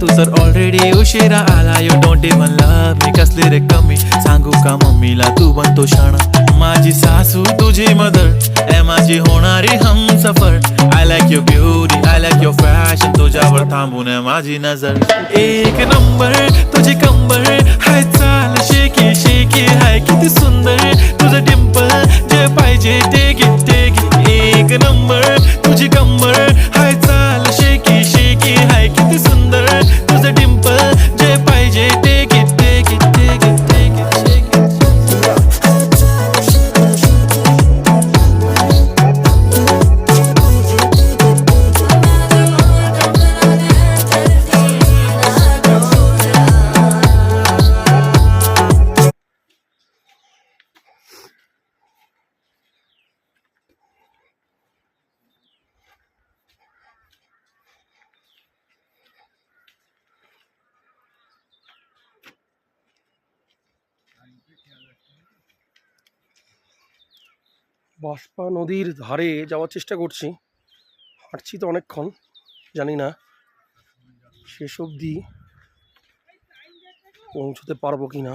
तू तर ऑलरेडी उशिरा आला. You don't even love me. कसली रे कमी सांगू का मम्मीला तू बनतो शाणा. माझी सासू तुझी मदर ए माझी होणारी Humsafar. I like your beauty I like your fashion. तुझ्यावर थांबून आहे माझी नजर. एक नंबर तुझी कंबर हाय चाल शेकी शेकी हाय किती सुंदर तुझं डिंपल. जे पाहिजे ते घे ते घे. एक नंबर तुझी कंबर हाय चाल शेकी शेकी हाय किती सुंदर तुझं डिंपल. जे पाहिजे ते घे ते घे ते घे ते घे. বাঁশপা নদীর ধারে যাওয়ার চেষ্টা করছি, হাঁটছি তো অনেকক্ষণ, জানি না শেষ অবধি পৌঁছতে পারবো কি না।